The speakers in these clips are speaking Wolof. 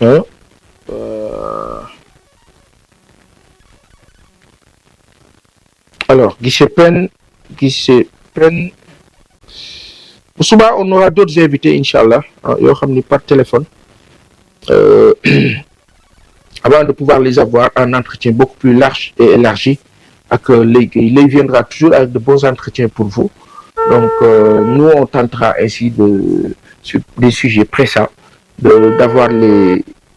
Hein? Alors, Guichet Pen. Souba, on aura d'autres invités, Inch'Allah, par téléphone. Avant de pouvoir les avoir un entretien beaucoup plus large et élargi, il viendra toujours avec de bons entretiens pour vous. Donc, nous, on tentera ainsi sur des sujets pressants, d'avoir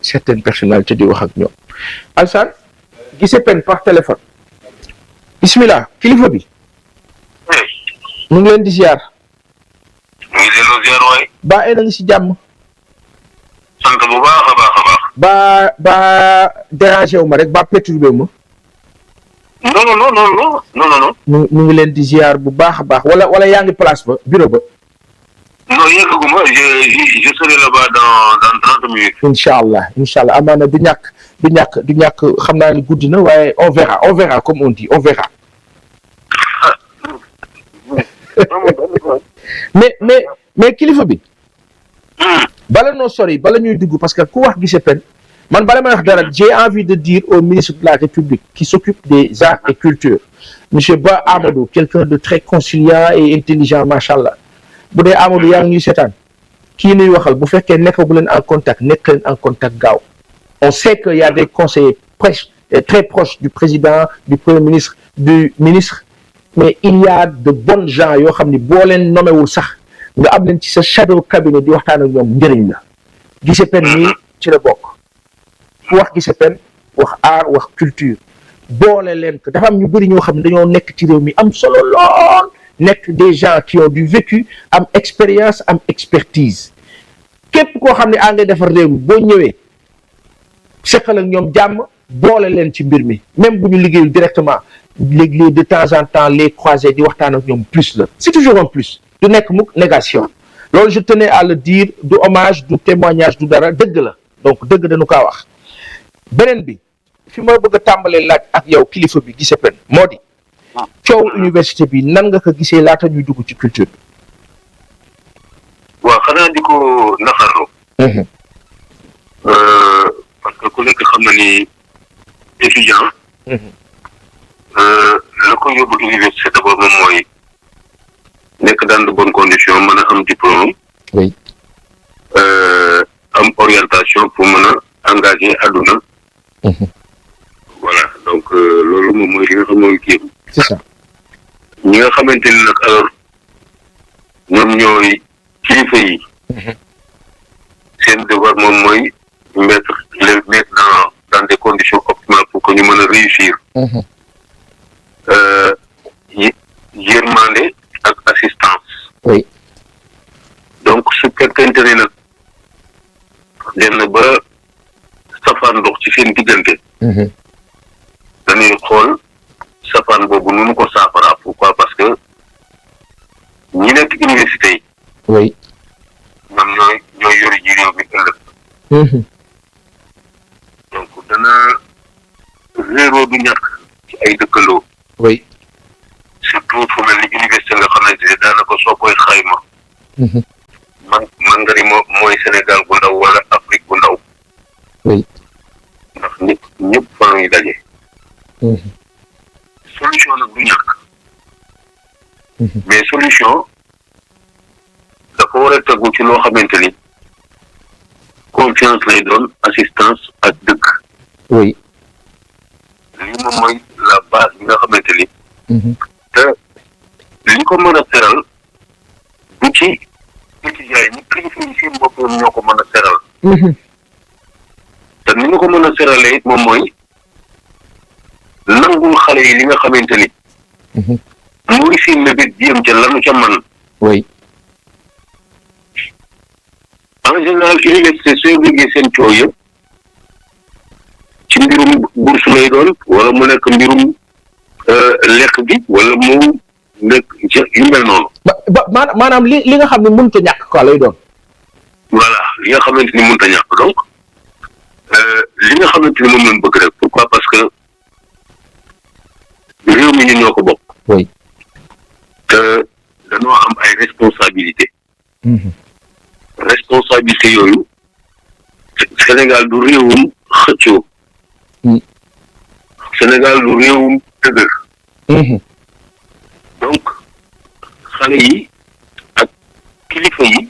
certaines personnalités de Wahagno. Alsan, Guichet Pen par téléphone. Bismillah, kilifa bi. Ñu ngi leen di ziar. ñu ngi delloo ziar waay. Ba ay na ngi si jàmm. sant bu baax a baax a baax. ba dérangé wu ma rek ba perturbé ma. non. ñu ngi leen di ziar bu baax a baax wala yaa ngi place ba bureau ba. non yëgguma je serai là-bas dans 30 minutes. incha allah amaana du ñàkk xam naa ni guddi na waaye on verra comme on dit on verra. mais kilifa bi. bala noo sori bala ñuy dugg parce que ku wax Guichet Pen man bala may wax dara j'ai envie de dire au ministre de la République qui s'occupe des arts et culture monsieur Ba Amadou quelqu'un de très conciliant et intelligent machallah bu dee Amadou yaa ngi ñuy seetaan kii nuy waxal bu fekkee nekkagu leen en contact nekk leen en contact gaaw on sait que y a des conseillers très proches du président du premier ministre du ministre mais il y a de bonnes gens yoo xam ni boo leen nomewul sax nga am leen ci sa shadow cabinet di waxtaan ak ñoom njëriñ la Guichet Pen nii ci la bokk ku wax Guichet Pen wax art wax culture boole leen ko dafa am ñu bëri ñoo xam ne dañoo nekk ci réew mi am solo lool nekk des gens qui ont du vécu am expérience am expertise képp koo xam ne ngay defar réew mi boo ñëwee seqal ak ñoom jàmm boole leen ci mbir mi même bu ñu liggéeyul directement léegi de temps en temps les croiser di waxtaan ak ñoom plus la c'est toujours un plus du nekk mukk négation loolu je tenais à le dire du hommage du témoignage du dara dëgg la donc dëgg dañu kaa wax beneen bi fi ma bëgg a tàmbalee laaj ak yow kilifa bi Guichet Pen moo di coow université bi nan nga ko gisee laata ñuy dugg ci culture bi. waaw xanaa di ko naxarlu. parce que ku nekk xam na ni étudiant. la ko yóbbu université d'abord moom mooy nekk dans de bonnes conditions mën a am diplôme. oui. am orientation pour mën a engager àdduna. voilà donc loolu moom mooy li nga xam mooy kii. c'est ça. ñi nga xamante ni nag alors ñoom ñooy kilifa yi. seen devoir moom mooy les mettre dans des conditions optimales pour que ñu mën a réussir. yërmande ak assistance. oui. donc su fekkente ne nag dem na ba safaan ndox ci seen diggante. dañuy xool safaan boobu nu mu ko saafara pourquoi parce que ñi nekk université yi. oui. ñoom ñooy yori ji réew mi ëllëg. donc dana réeroo du ñàkk ci ay dëkkandoo. oui. surtout fu mel ni université nga xamante ne daanaka soo koy xayma. man nga ni mooy Sénégal bu ndaw wala Afrique bu ndaw. oui. ndax ñëpp fa ngi daje. solution nag du ñàkk. mais solution dafa war a tegu ci loo xamante ni confiance lay doon assistance ak dëkk. oui. lii moom mooy la base bi nga xamante ni. te li ko mën a seral du ci étudiants yi ñi kilifa yi seen bopp ñoo ko mën a seral. te ni ñu ko mën a seralee it moom mooy nangul xale yi li nga xamante ni. muy si mébét jéem ca lanu ca man. oui. en général université sooy liggéey seen coow yëpp ci mbirum bourse lay doon wala mu nekk mbirum lekk bi wala mu nekk yu mel noonu. maanaam li nga xam ne mënut a ñàkk quoi lay doon. voilà li nga xamante ni mënut a ñàkk donc li nga xamante ni moom lañ bëgg rek pourquoi parce que réew mi ñun ñoo ko bokk. oui. te dañoo am ay responsabilité responsabilité yooyu Sénégal du réewum xëccoo. Sénégal du réewum dëgër. donc xale yi ak kilifa yi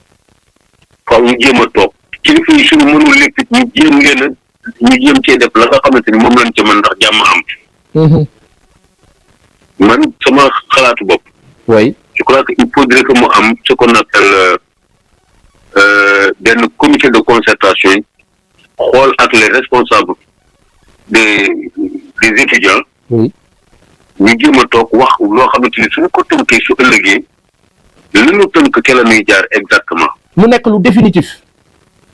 faaw ñu jéem a toog kilifa yi suñu mënul lépp ñu jéem leen a ñu jéem cee def la nga xamante ni moom lañ ca mën ndax jàmm am. man sama xalaatu bopp. oui je crois que il faudrait que mu am ce qu'on appelle benn comité de concertation yi xool ak les responsables des étudiants. oui ñu jéem a toog wax loo xamante ni suñu ko tënkee su ëllëgee li ñu tënk ca la ñuy jaar exactement. mu nekk lu définitif.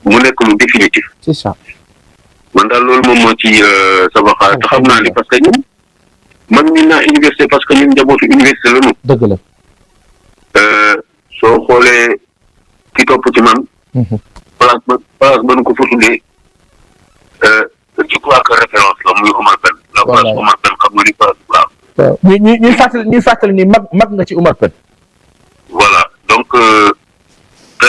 mu nekk lu définitif. c'est ça. man daal loolu moom moo ci sama xalaat te xam naa ni parce que ñun man ñu naa université parce que ñun njabootu université la ñu. dëgg la. soo xoolee ki topp ci man. place ba nu ko fa tuddee je crois que référence la muy Omar Pène. la place Omar Pène xam nga ni place waaw. waaw ñuy fàttali ni mag nga ci Omar Pène. voilà donc te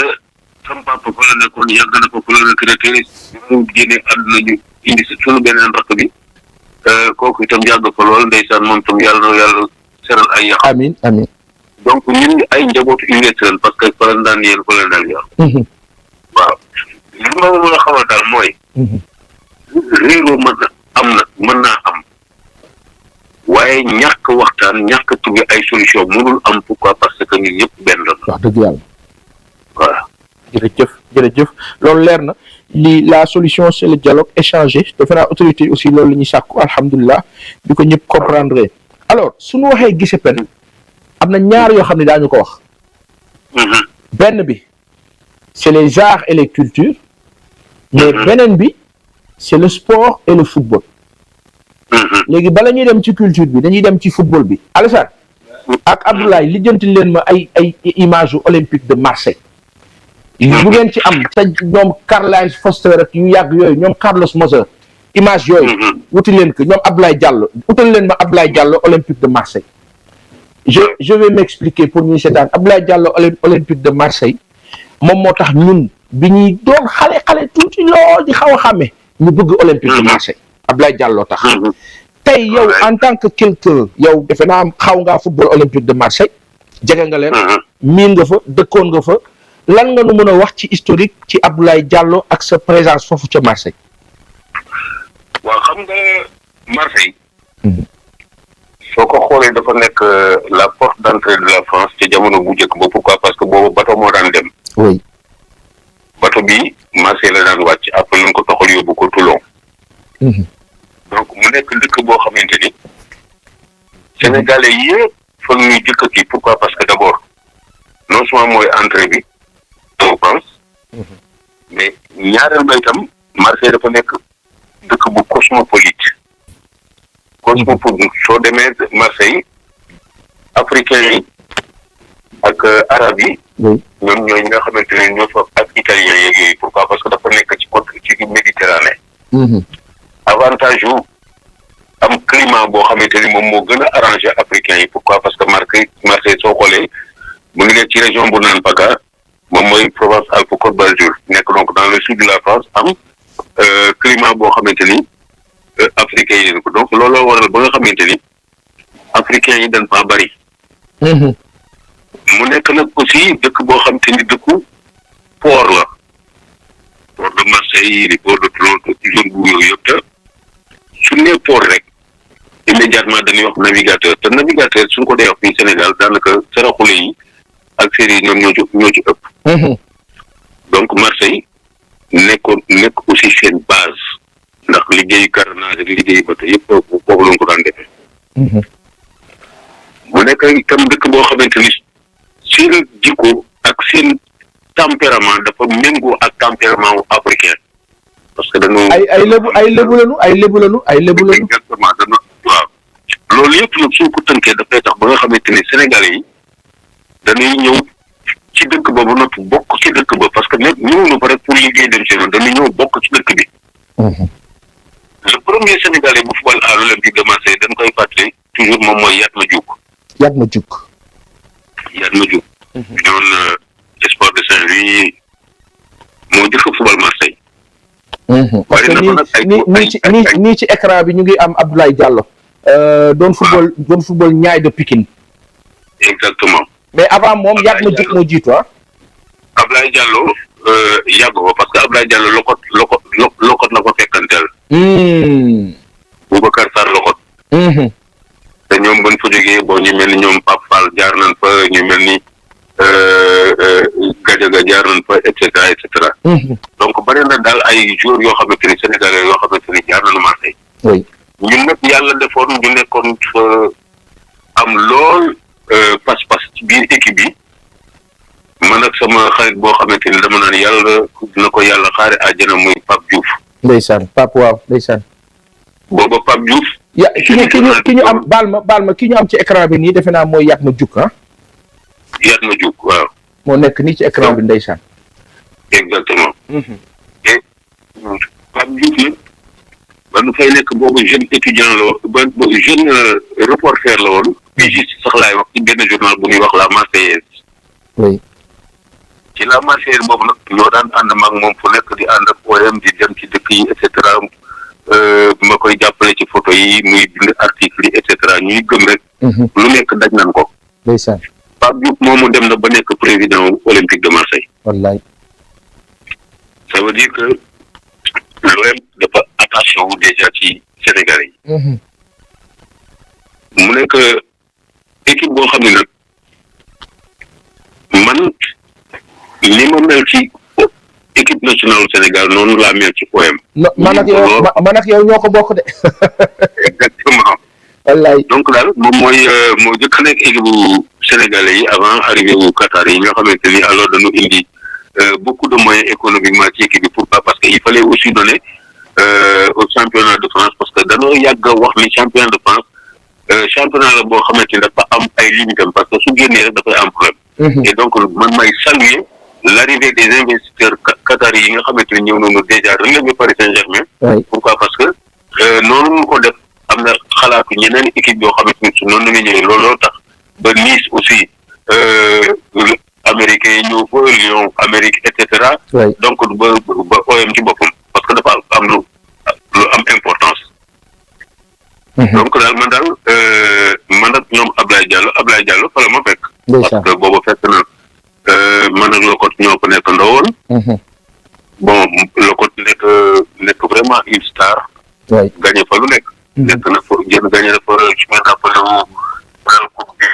sama papa fa la nekkoon yàgg na ko fa la retraité mu génnee àdduna ñu indi si sunu beneen rakk bi kooku itam yàgg fa lool ndeysaan moom itam yàlla na yàlla seral ay yàq. amiin amiin. donc ñun ay njabootu université lañ parce que fa la daan yéen fa la daan yàq. waaw li ma mën a xamal daal mooy. réeroo mën naa am. waaye ñàkk waxtaan ñàkk trouver ay solution mënul am pourquoi parce que ñun ñëpp benn la. wax dëgg yàlla. voilà. jërëjëf loolu leer na la solution c'est le dialogue échangé defe naa autorité aussi loolu la ñuy sàkku alhamdulilah bi ko ñëpp comprendre alors suñu waxee GICEPEN am na ñaar yoo xam ne daañu ko wax. benn bi c'est les arts et les cultures. mais beneen bi c'est le sport et le football. léegi bala ñuy dem ci culture bi dañuy dem ci football bi Alassane ak Abdoulaye lijjanti leen ma ay image olympique de Marseille. bu ngeen ci am te ñoom Karl-Heinz Foster ak yu yàgg yooyu ñoom Carlos Moser image yooyu wuti leen ko ñoom Abdoulaye Diallo wutal leen ma Abdoulaye Diallo olympique de Marseille. je vais m'expliquer pour ñuy seetaan Abdoulaye Diallo olympique de Marseille moom moo tax ñun bi ñuy doon xale tuuti lool di xaw a xàmme ñu bëgg olympique de Marseille Abdoulaye Diallo tax. tey yow en tant que quelqu'un yow defe naa xaw ngaa football olympique de Marseille jege nga leen. miin nga fa dëkkoon nga fa lan nga nu mën a wax ci historique ci Abdoulaye Diallo ak sa présence foofu ca Marseille. waaw xam nga Marseille. soo ko xoolee dafa nekk la porte d'entrée de la France ci jamono bu njëkk ba pourquoi parce que boobu bateau moo daan dem. oui. bateau bi Marseille la daan wàcc après lañ ko toxal yóbbu ko Toulon. donc mu nekk dëkk boo xamante ni sénégalais yëpp fa ñuy jëkk kii pourquoi parce que d'abord non seulement mooy entrée bi en France mais ñaareel ba itam Marseille dafa nekk dëkk bu cosmopolite soo demee Marseille africains yi ak arab yi ñoom ñooy ñi nga xamante ne ñoo fa ak italiens yeeg yooyu pourquoi parce que dafa nekk ci côte ci Méditerranée avantage yu am climat boo xamante ni moom moo gën a arrangé africains yi pourquoi parce que Marseille soo xoolee mu ngi nekk ci région bu naan PACA moom mooy Provence-Alpes-Côte d'Azur nekk donc dans le sud de la France am climat boo xamante ni africains yi ko donc looloo waral ba nga xamante ni africains yi dañ faa bari. mu nekk nag aussi dëkk boo xamante ni dëkku port la port de Marseille di port de Toulon ci zone bu yooyu yëpp te su nee port rek immédiatement dañuy wax navigateur te navigateur suñ ko dee wax fii Sénégal daanaka saraxule yi ak séeréer yi ñoom ñoo ci ëpp. donc Marseille nekk aussi seen base ndax liggéeyu carnage ak liggéeyu bateau yëpp foofu lañ ko daan defee. mu nekk itam dëkk boo xamante ni seen jikko ak seen tempérament dafa méngoo ak tempérament wu africain parce que dañoo. ay lébu lañu. exactement waaw loolu yëpp nag soo ko tënkee dafay tax ba nga xamante ni sénégalais yi dañuy ñëw ci dëkk ba ba noppi bokk ci dëkk ba parce que ñëwuñu fa rek pour liggéey dem si noonu dañuy ñëw bokk ci dëkk bi. le premier sénégalais bu football à l'Olympique de Marseille dañ koy fàttali toujours moom mooy Yatma Diouk. ñoon Espoir de Saint-Louis moo jëkk football Marseille. parce que nii ci écran bi ñu ngi am Abdoulaye Diallo doon football Niayes de Pikine. exactement. mais avant moom yàgg ma jug moo jiitu ah. Abdoulaye Diallo yàgg ko parce que Abdoulaye Diallo lokot na ko fekkanteel. Boubacar Sarr lokot. te ñoom bañ fa jógee bon ñu mel ni ñoom Pape Fall jaar nañ fa ñu mel ni Gadiaga jaar nañ fa et cetera et cetera. donc bari na daal ay joueurs yoo xamante ni sénégalais yoo xamante ni jaar nañu Marseille. oui ñun nag yàlla defoon ñu nekkoon fa am lool pas-pas ci biir équipe bi man ak sama xarit boo xamante ni dama naan yàlla na ko yàlla xaare àjjana muy Pape Diouf. ndeysaan Pape waaw ndeysaan. booba Pape Diouf. ki ñu am baal ma ki ñu am ci écran bi nii defe naa mooy Yatma Diouf ah. Yatma Diouf waaw. moo nekk nii ci écran bi ndeysaan. exactement. et Pape Diouf nag ba nu fay nekk boobu jeune étudiant la woon ba jeune reporter la woon. pigiste sax laay wax ci benn journal bu ñuy wax La Marseillaise. oui. ci La Marseillaise boobu nag ñoo daan ànd maag moom fu nekk di ànd ak OM di dem ci dëkk yi et cetera. ma koy jàppale ci photo yi muy bind article yi et cetera ñuy gëm rek. lu nekk daj nañ ko. ndeysaan. Pape Diouf moomu dem na ba nekk président olympique de Marseille. wallaay. ça veut dire que l'OM dafa attaché wu déjà ci Sénégalais yi. mu nekk équipe boo xam ne nag man ni ma mel ci équipe nationale Sénégal noonu laa mel ci OM. man ak yow ñoo ko bokk de. exactement. wallaay. donc daal moom moo jëkk nekk équipe bu sénégalais yi avant arrivé wu Qatar yi nga xamante ni alors dañu indi beaucoup de moyens économiquement ci équipe bi pourquoi parce que il fallait aussi donner au championnat de France parce que dañoo yàgg a wax ni championnat de France championnat la boo xamante ni dafa am ay limitam parce que su génnee rek dafay am problème. et donc man may saluer l'arrivée des investisseurs qataris yi nga xamante ni ñëw nañu déjà relevé Paris Saint-Germain. pourquoi parce que noonu mu ko def am na xalaatu ñeneen équipe yoo xamante ni su noonu la ñuy ñëwee looloo tax ba Nice aussi américains yi ñëw fa Lyon Amérique et cetera. donc ba OM ci boppam parce que dafa am lu am importance. donc daal man ak ñoom Ablaye Diallo fa la ma fekk. parce que boobu fekk na man ak Lokot ñoo ko nekk ndawoon. bon Lokot nekk vraiment une star. gagné fa lu nekk. nekk na fa gagné na fa je me rappelle coupe de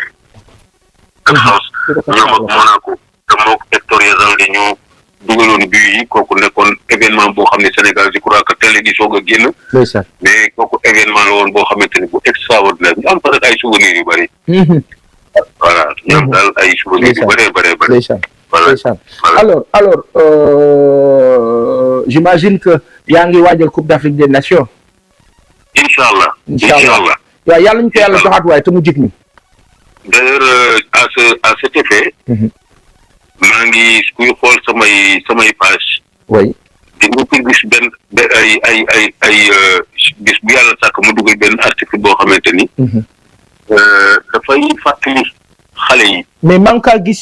France ñoom ak Monaco te mook Hector Yazalde ñu dugaloon but yi kooku nekkoon événement boo xam ne Sénégal je crois que télé di soog a génn. mais kooku événement la woon boo xamante ni bu extraordinaire ñu am peut-être ay souvenirs yu bëri. voilà ñu am daal ay souvenirs yu bëri. voilà alors j'imagine que yaa ngi waajal Coupe d'Afrique des Nations. incha allah. waaw yàlla ñu ko yàlla joxaat waaye te mu jig ñu. d'ailleurs à cet effet. maa ngi kuy xool samay page. oui. di nga ko gis benn ay gis bu yàlla sàkk mu dugal benn article boo xamante ni. dafay fàttali xale yi. mais man kaa gis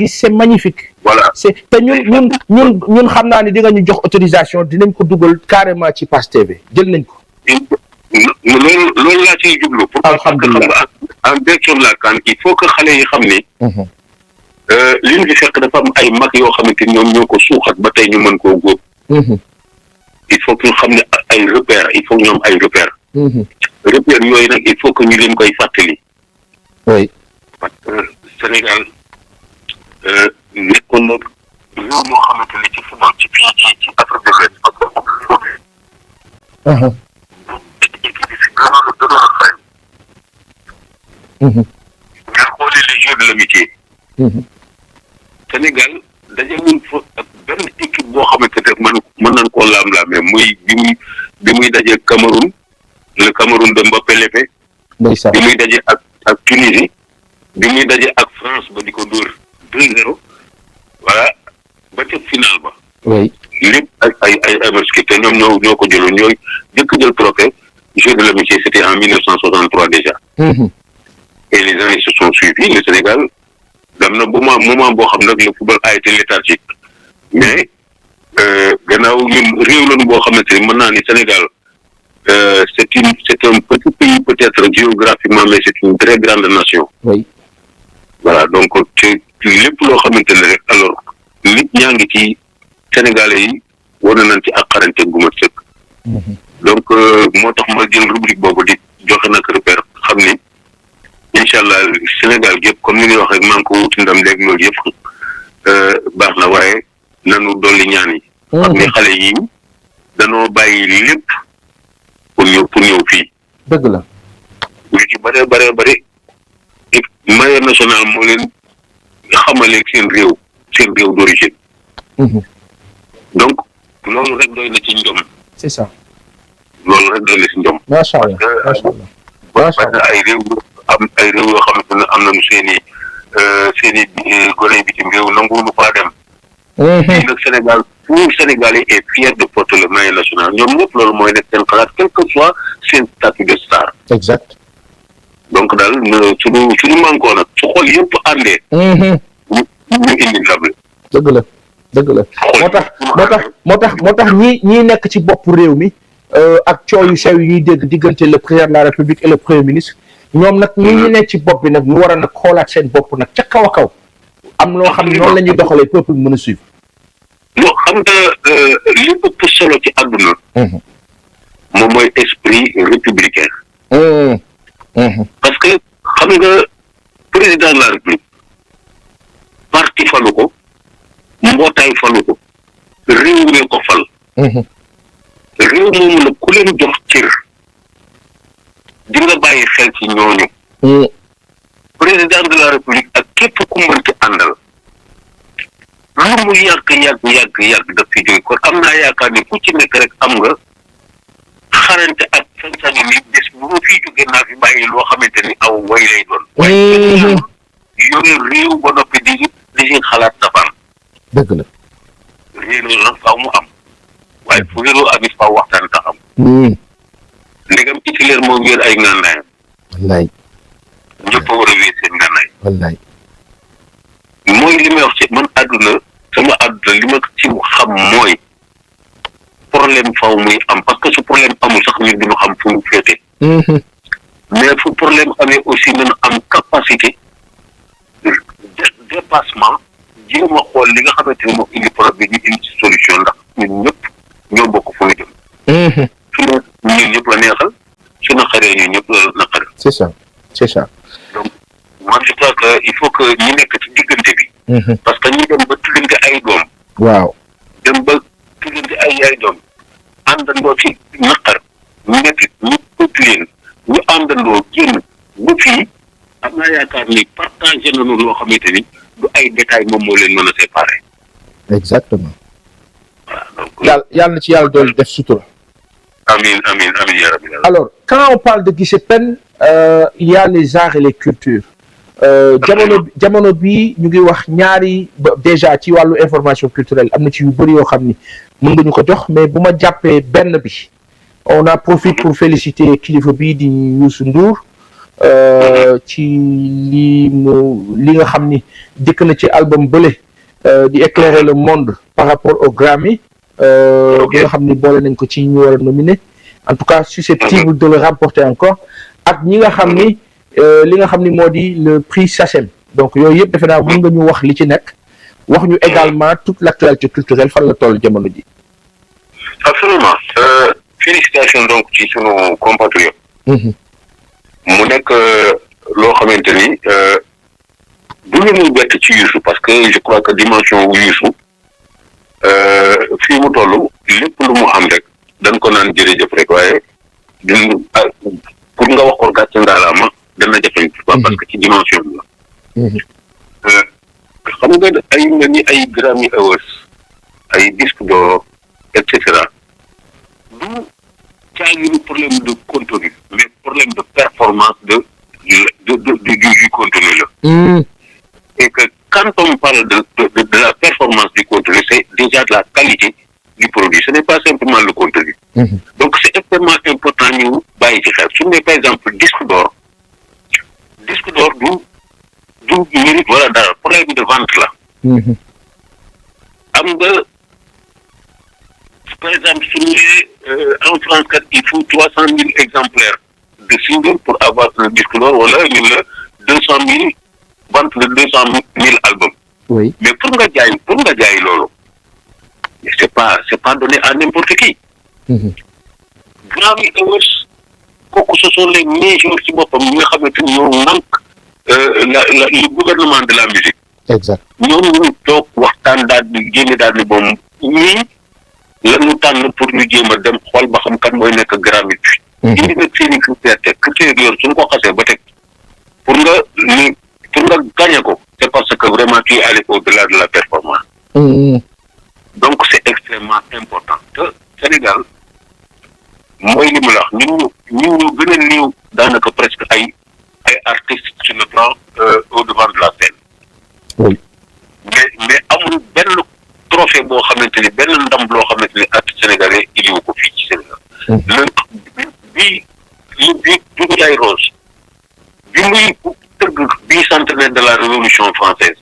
c'est magnifique. voilà te ñun xam naa ni di nga ñu jox autorisation dinañ ko dugal carrément ci Pass TV jël nañ ko. loolu laa ciy jublu. alhamdulilah parce que en direction de la CAN il faut que xale yi xam ni. li ñu fi fekk dafa am ay mag yoo xamante ni ñoom ñoo ko suuxat ba tey ñu mën koo góob. il faut que ñu xam ne ay repères il faut que ñu am ay repères. repères yooyu nag il faut que ñu leen koy fàttali. oui. parce que Sénégal nekkoon na réew moo xamante ni ci football ci fii ci Afrique de l'Ouest parce que. équipe bi si gënoon a fay. nga xoolee les Jeux de l'amitié. Sénégal dajewul fa ak benn équipe boo xamante ne mën nañ koo laam-laamee muy bi muy daje Cameroun le Cameroun de Mbappé Lépé. bi muy daje ak Tunisie bi muy daje ak France ba di ko dóor 2-0 voilà ba ca final ba. oui lépp ay te ñoom ñoo ko jëloon ñooy jëkk jël trophée Jeux de l'amitié c'était en 1963 déjà. et les années se sont suivies le Sénégal. dem na moment boo xam nag le football a été léthargique mais gannaaw ñun réew lañu boo xamante ni mën naa ni Sénégal c'est un petit pays peut-être géographiquement mais c'est une très grande nation. Oui. Voilà donc te lépp loo xamante ne rek alors nit ñaa ngi ci Sénégalais yi war nañ ci ak xarante gu mat sëkk. donc moo tax ma jël rubrique boobu di joxe nag repère xam ni incha allah Sénégal yëpp comme ni nga wax rek maa ngi ko wuti ndam léegi loolu yëpp baax na waaye nanu dolli ñaan yi. xam ni xale yi danoo bàyyi lépp pour ñëw fii. dëgg la. lu ci bare maillot national moo leen xamaleeg seen réew d'origine. donc loolu rek doy na ci njom. c'est ça. loolu rek doy na ci njom. macha allah macha allah ay réew yoo xamante ne am nañu seen i gone bitim réew nanguwuñu faa dem. fii nag Sénégal tout Sénégalais est fier de porter le maillot national ñoom ñëpp loolu mooy nekk seen xalaat quel que soit seen statut de star. exact. donc daal suñu mànkoo nag su xol yëpp àndee. ñu indi ndam li. dëgg la moo tax ñii nekk ci bopp réew mi ak coow yu sew yi ñuy dégg diggante le président de la République et le premier ministre ñoom nag ñi nekk ci bopp bi nag ñu war a nag xoolaat seen bopp nag ca kaw a kaw am loo xam ne noonu la ñuy doxalee peuple mën a suivre. non xam nga li ëpp solo ci àdduna. moom mooy esprit républicain. parce que xam nga président de la République parti falu ko mbootaay falu ko réew mi ko fal. réew moomu nag ku leen jox cër di nga bàyyi xel ci ñooñu. président de la République ak képp ku mënti àndal lu mu yàgg daf fi jóge kon am naa yaakaar ni ku ci nekk rek am nga xarante ak sañ-sañu ni bés bu ma fii jógee naa fi bàyyi loo xamante ni aw way lay doon. waaye yore réew ba noppi di si xalaat safaan. dëgg la. réew nag faaw mu am waaye fu réew amit faaw waxtaan tax am. ndegam Hitler moo wéer ay ngànnaayam. wallaay. ñëpp a war a wéer seen ngànnaay. wallaay. mooy li may wax ci man sama àdduna li ma ci xam mooy problème faaw muy am parce que su problème amul sax nit duñu xam fu mu féete. mais fu problème amee aussi nañu am capacité de dépassement jéem a xool li nga xamante ni moo indi problème bi ñu indi solution ndax ñun ñëpp ñoo bokk fu ñu jëm. su ne ñun ñëpp la neexal su naqaree ñun ñëpp la naqaree. c'est ça. donc man je crois que il faut que ñi nekk ci diggante bi. parce que ñi dem ba tuddante ay doom. waaw. dem ba tuddante ay doom àndandoo ci naqar métti ñu ëpp leen ñu àndandoo génn ba fii am naa yaakaar ni partagé nañu loo xamante ni du ay détails moom moo leen mën a séparer. exactement. voilà donc. yàlla na ci yàlla doon def sutura. amiin yaa rabbi. alors quand on parle de Guiché Pène il y a les arts et les cultures. jamono bi ñu ngi wax ñaari déjà ci wàllu information culturelle am na ci yu bëri yoo xam ni mën nga ñu ko jox mais bu ma jàppee benn bi on a profité pour féliciter kilifa bi di Youssou Ndour ci li nga xam ni dikk na ci album bële di éclairer le monde par rapport au Grammy bi nga xam ni boole nañ ko ci ñu war a nominé en tout cas susceptible de le remporter encore ak ñi nga xam ni li nga xam ni moo di le prix SACEM donc yooyu yëpp defe naa mën nga ñu wax li ci nekk wax ñu également toute l'actualité culturelle fan la toll jamono ji. absolument félicitations donc ci sunu compatriote. mu nekk loo xamante ni du lu muy bett ci Youssou parce que je crois que dimension wu Youssou fii mu toll lépp lu mu am rek dañ ko naan jërëjëf rek waaye pour nga wax ko gàcce ngaalaama dana jafe parce que ci dimension bi la. xam nga ay mel ni ay Grammy Awards ay disque d'or et cetera du caaginu problème de contenu mais problème de performance du contenu la. Et que quand on parle de la performance du contenu c'est déjà de la qualité du produit ce n'est pas simplement le contenu. Donc c'est extrêmement important ñu bàyyi ci xel su ñu nee par exemple disque d'or du mérite wala dara problème de vente la. am nga par exemple su en France kat il faut 300 000 exemplaires de single pour avoir un disque d'or wala ñu la 200 000 vente de 200 000 albums. Oui. Mais pour nga jaay loolu c'est pas donné à n'importe qui. Grammy Awards kooku ce sont les majors ci boppam ñi nga xamante ni ñoo manque le gouvernement de la musique. Exact. ñoom ñu toog waxtaan daal di génne daal di boom ñii la ñu tànn pour ñu jéem a dem xool ba xam kan mooy nekk Grammy bi. indi nag seen i critères teg critères yooyu suñu ko xasee ba teg pour nga gagné ko c'est parce que vraiment tu es allé au-delà de la performance. Donc c'est extrêmement important te Sénégal mooy li mu la wax ñu gën a néew daanaka presque ay artistes sur le plan au devant de la scène. Oui. mais amul benn trophée boo xamante ni benn ndam loo xamante ni artiste sénégalais iliwu ko fii ci Sénégal. bi Doudou Ndiaye Rose bi muy tëgg bii centenaire de la Révolution française.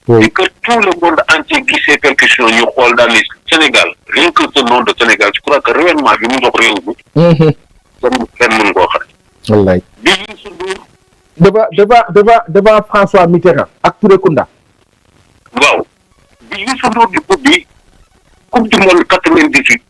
Oui. Et que tout le monde entier gis ces percussions ñu xool daal ni Sénégal rien que ce nom de Sénégal je crois que réellement bi mu jox réew mi. kenn mën koo xam. wallaay. bi Youssou Ndour. devant François Mitterrand ak Touré Kunda. waaw bi Youssou Ndour di ubbi coupe du monde 98.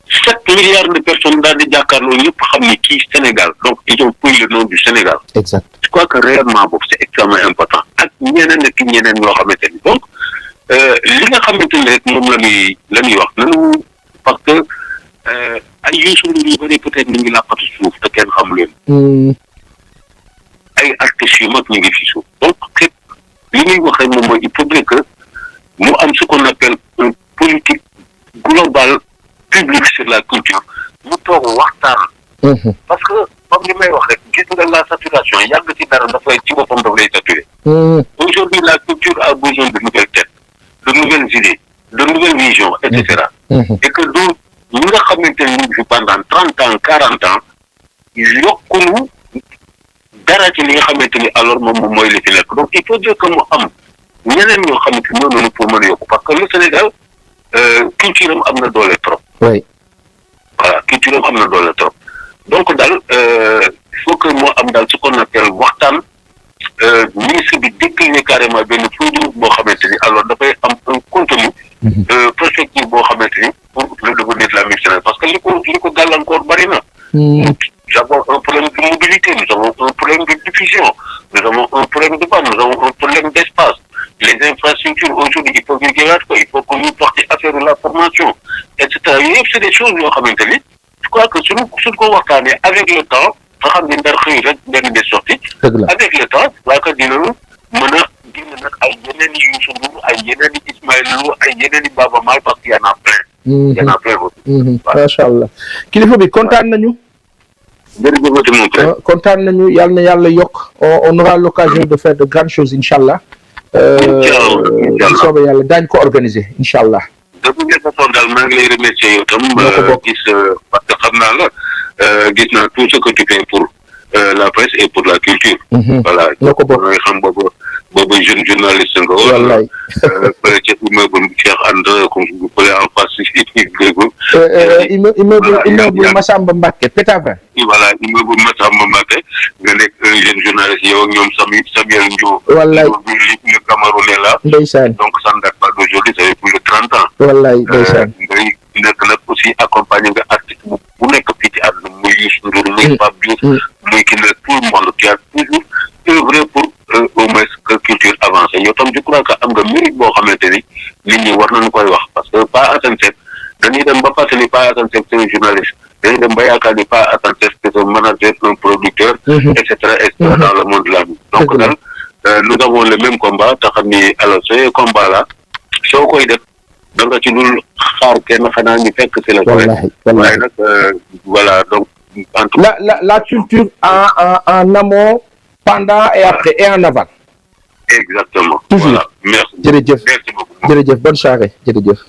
7 milliards de personnes daal di jàkkaarloo ñëpp xam ni kii Sénégal donc ils ont pris le nom du Sénégal. Exact. Je crois que réellement boobu c'est extrêmement important ak ñeneen ak ñeneen yoo xamante ni donc li nga xamante ni rek moom la ñuy wax nanu parce que ay Youssou Ndour yu bëri peut-être ñu ngi làqatu suuf te kenn xamu leen. ay artistes yu mag ñu ngi fi suuf donc képp li ñuy wax rek moom mooy il faudrait que mu am ce qu'on appelle une politique globale publique sur la culture ñu toog waxtaan. parce que comme li may wax rek gis nga la saturation yàgg ci dara dafay ci boppam daf lay saturé. Aujourd'hui la culture a besoin de nouvelles têtes de nouvelles idées de nouvelles visions et cetera. Et que du ñi nga xamante ni ñu ngi fi pendant 30 ans 40 ans yokkuñu dara ci li nga xamante ni alors moom mooy li fi nekk donc il faut dire que mu am ñeneen ñoo xamante ni noonu pour mën a yokku parce que le Sénégal culture am na doole trop. Oui. Voilà culture am na doole trop donc daal il faut que moo am daal ce qu'on appelle waxtaan ministre bi décliner carrément benn produit boo xamante ni alors dafay am un contenu prospective boo xamante ni pour le devenir de la musique sénégalaise parce que li ko gàllankoor bari na. Nous avons un problème de mobilité, nous avons un problème de diffusion, nous avons un problème de bande, nous avons un problème d'espace. Les infrastructures aujourd'hui, il faut il faut que nous portions affaire de la formation, etc. C'est des choses yoo xamante ni je crois que suñu ko waxtaanee avec le temps nga xam ne ndar xëy rek benn des sorties. Avec le temps je crois que dinañu mën a génn nag ay yeneen i Youssou Ndour ay yeneen i Ismaël Lô ay yeneen i Baaba Maal parce qu'il y en a plein. Il y en a plein aussi. Macha allah kilifa bi kontaan nañu. jërëjëf mon frère. kontaan nañu yàlla na yàlla yokk on aura l'occasion de faire de grandes choses incha allah. soobee yàlla daañu ko organiser incha allah. de toute façon daal maa ngi lay remercier yow tam. gis parce que xam naa la gis naa tout ce que tu fais pour la presse et pour la culture. Voilà ñoo ko bokk mooy xam boobu jeune journaliste nga. wallaay. peut être immeuble Cheikh Anta comme vous pouvez en face immeuble Massamba Mbacké Pétavin. voilà immeuble Massamba Mbacké nga nekk un jeune journaliste yow ak ñoom Samuel Ndio. wallaay le Camerounais là. ndeysaan. donc ça ne date pas d'aujourd'hui ça fait plus de 30 ans. wallaay ndeysaan. ngay nekk nag aussi accompagné nga artiste bu nekk fii ci àdduna muy Youssou Ndour muy Pape Diouf muy ki ne tout le monde qui a toujours œuvré pour au moins que culture avancée yow tam je crois que am nga mérite boo xamante ni nit ñi war nañu koy wax parce que Pa Assane Seck dañuy dem ba fàttali ni Pa Assane Seck c'est un journaliste dañuy dem ba yaakaar ni Pa Assane Seck c'est un manager un producteur et cetera dans le monde de la musique donc daal nous avons le même combat te xam ni alors ce combat là soo koy def da nga ci dul xaar kenn xanaa ñu fekk si la wallahi waaye nag voilà donc en tout la culture en amont pendant et après et en aval exactement toujours voilà merci jërëjëf merci beaucoup jërëjëf bonne soirée jërëjëf